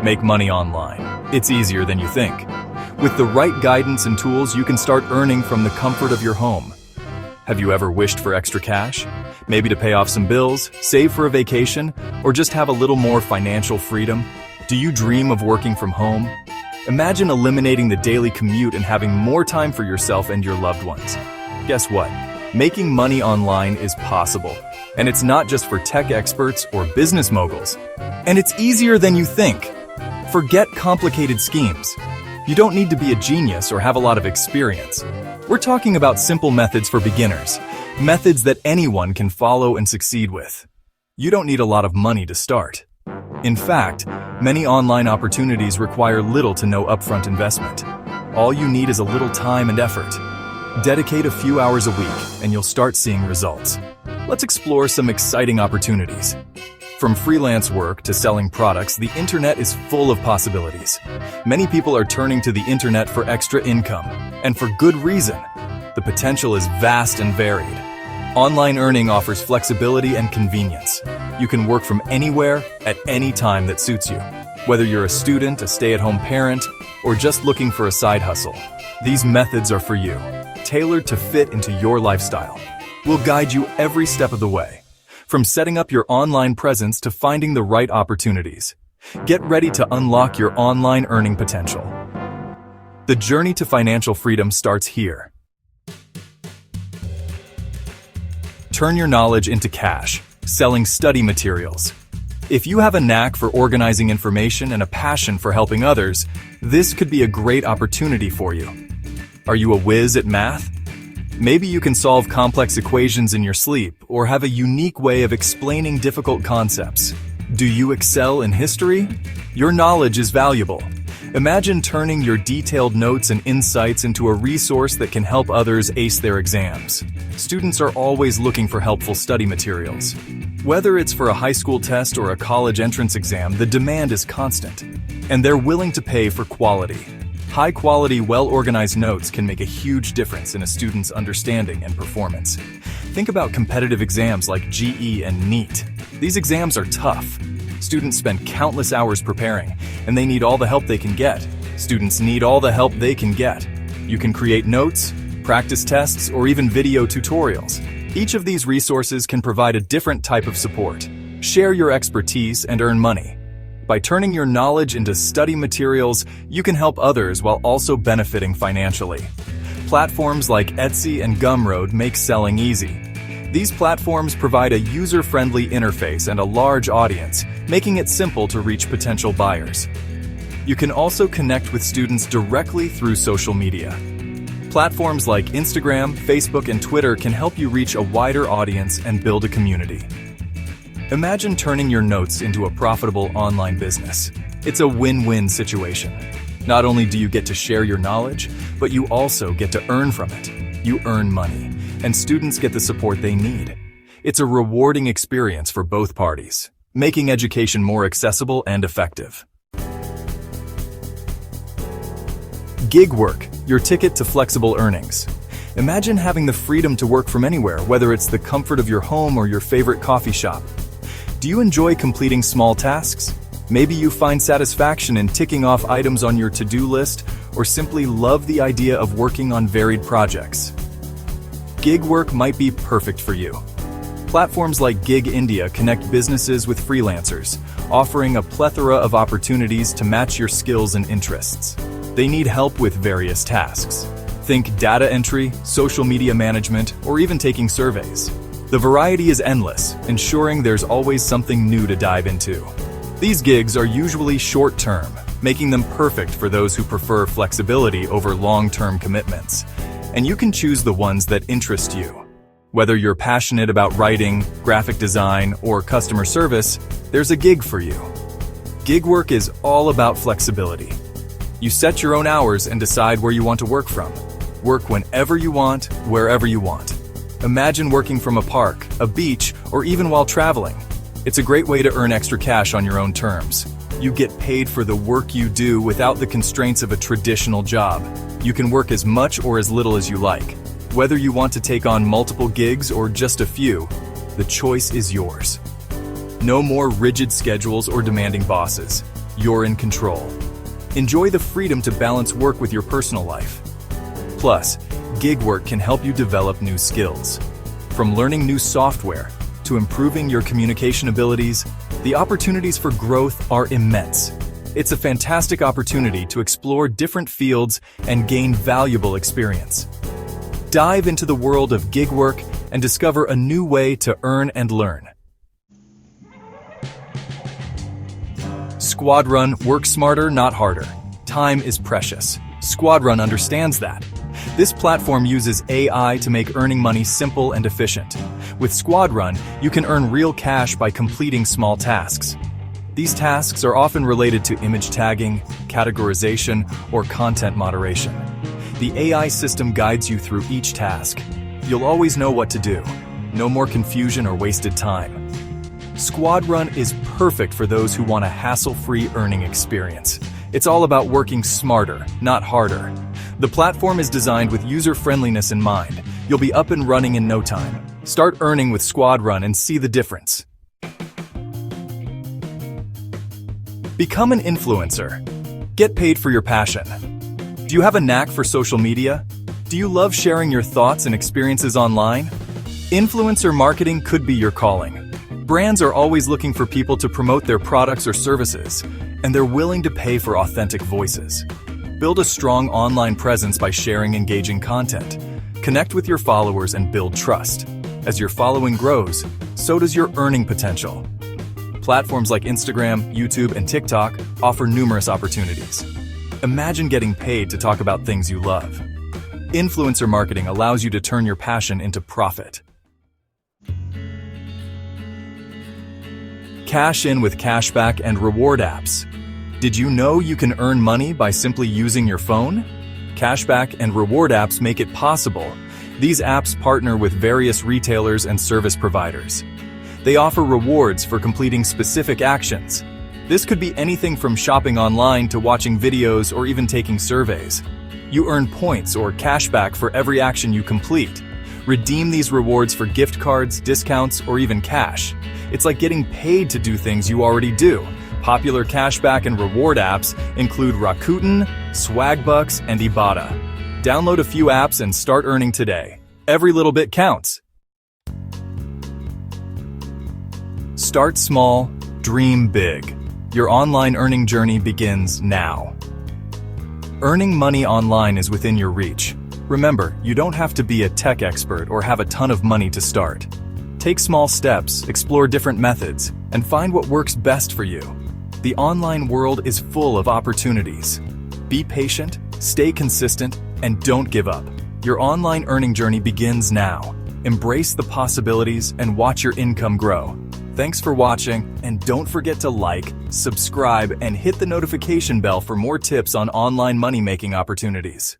Make money online. It's easier than you think. With the right guidance and tools, you can start earning from the comfort of your home. Have you ever wished for extra cash? Maybe to pay off some bills, save for a vacation, or just have a little more financial freedom? Do you dream of working from home? Imagine eliminating the daily commute and having more time for yourself and your loved ones. Guess what? Making money online is possible. And it's not just for tech experts or business moguls. And it's easier than you think. Forget complicated schemes. You don't need to be a genius or have a lot of experience. We're talking about simple methods for beginners, methods that anyone can follow and succeed with. You don't need a lot of money to start. In fact, many online opportunities require little to no upfront investment. All you need is a little time and effort. Dedicate a few hours a week and you'll start seeing results. Let's explore some exciting opportunities. From freelance work to selling products, the internet is full of possibilities. Many people are turning to the internet for extra income, and for good reason. The potential is vast and varied. Online earning offers flexibility and convenience. You can work from anywhere, at any time that suits you. Whether you're a student, a stay-at-home parent, or just looking for a side hustle, these methods are for you, tailored to fit into your lifestyle. We'll guide you every step of the way. From setting up your online presence to finding the right opportunities. Get ready to unlock your online earning potential. The journey to financial freedom starts here. Turn your knowledge into cash, selling study materials. If you have a knack for organizing information and a passion for helping others, this could be a great opportunity for you. Are you a whiz at math? Maybe you can solve complex equations in your sleep or have a unique way of explaining difficult concepts. Do you excel in history? Your knowledge is valuable. Imagine turning your detailed notes and insights into a resource that can help others ace their exams. Students are always looking for helpful study materials. Whether it's for a high school test or a college entrance exam, the demand is constant, and they're willing to pay for quality. High-quality, well-organized notes can make a huge difference in a student's understanding and performance. Think about competitive exams like GE and NEET. These exams are tough. Students spend countless hours preparing, and they need all the help they can get. Students need all the help they can get. You can create notes, practice tests, or even video tutorials. Each of these resources can provide a different type of support. Share your expertise and earn money. By turning your knowledge into study materials, you can help others while also benefiting financially. Platforms like Etsy and Gumroad make selling easy. These platforms provide a user-friendly interface and a large audience, making it simple to reach potential buyers. You can also connect with students directly through social media. Platforms like Instagram, Facebook, and Twitter can help you reach a wider audience and build a community. Imagine turning your notes into a profitable online business. It's a win-win situation. Not only do you get to share your knowledge, but you also get to earn from it. You earn money, and students get the support they need. It's a rewarding experience for both parties, making education more accessible and effective. Gig work, your ticket to flexible earnings. Imagine having the freedom to work from anywhere, whether it's the comfort of your home or your favorite coffee shop. Do you enjoy completing small tasks? Maybe you find satisfaction in ticking off items on your to-do list, or simply love the idea of working on varied projects. Gig work might be perfect for you. Platforms like Gig India connect businesses with freelancers, offering a plethora of opportunities to match your skills and interests. They need help with various tasks. Think data entry, social media management, or even taking surveys. The variety is endless, ensuring there's always something new to dive into. These gigs are usually short-term, making them perfect for those who prefer flexibility over long-term commitments. And you can choose the ones that interest you. Whether you're passionate about writing, graphic design, or customer service, there's a gig for you. Gig work is all about flexibility. You set your own hours and decide where you want to work from. Work whenever you want, wherever you want. Imagine working from a park, a beach, or even while traveling. It's a great way to earn extra cash on your own terms. You get paid for the work you do without the constraints of a traditional job. You can work as much or as little as you like. Whether you want to take on multiple gigs or just a few, the choice is yours. No more rigid schedules or demanding bosses. you're in control. Enjoy the freedom to balance work with your personal life. Plus, gig work can help you develop new skills. From learning new software to improving your communication abilities, the opportunities for growth are immense. It's a fantastic opportunity to explore different fields and gain valuable experience. Dive into the world of gig work and discover a new way to earn and learn. Squad Run, work smarter, not harder. Time is precious. Squad Run understands that. This platform uses AI to make earning money simple and efficient. With Squad Run, you can earn real cash by completing small tasks. These tasks are often related to image tagging, categorization, or content moderation. The AI system guides you through each task. You'll always know what to do. No more confusion or wasted time. Squad Run is perfect for those who want a hassle-free earning experience. It's all about working smarter, not harder. The platform is designed with user-friendliness in mind. You'll be up and running in no time. Start earning with Squad Run and see the difference. Become an influencer. Get paid for your passion. Do you have a knack for social media? Do you love sharing your thoughts and experiences online? Influencer marketing could be your calling. Brands are always looking for people to promote their products or services, and they're willing to pay for authentic voices. Build a strong online presence by sharing engaging content. Connect with your followers and build trust. As your following grows, so does your earning potential. Platforms like Instagram, YouTube, and TikTok offer numerous opportunities. Imagine getting paid to talk about things you love. Influencer marketing allows you to turn your passion into profit. Cash in with cashback and reward apps. Did you know you can earn money by simply using your phone? Cashback and reward apps make it possible. These apps partner with various retailers and service providers. They offer rewards for completing specific actions. This could be anything from shopping online to watching videos or even taking surveys. You earn points or cashback for every action you complete. Redeem these rewards for gift cards, discounts, or even cash. It's like getting paid to do things you already do. Popular cashback and reward apps include Rakuten, Swagbucks, and Ibotta. Download a few apps and start earning today. Every little bit counts. Start small, dream big. Your online earning journey begins now. Earning money online is within your reach. Remember, you don't have to be a tech expert or have a ton of money to start. Take small steps, explore different methods, and find what works best for you. The online world is full of opportunities. Be patient, stay consistent, and don't give up. Your online earning journey begins now. Embrace the possibilities and watch your income grow. Thanks for watching, and don't forget to like, subscribe, and hit the notification bell for more tips on online money-making opportunities.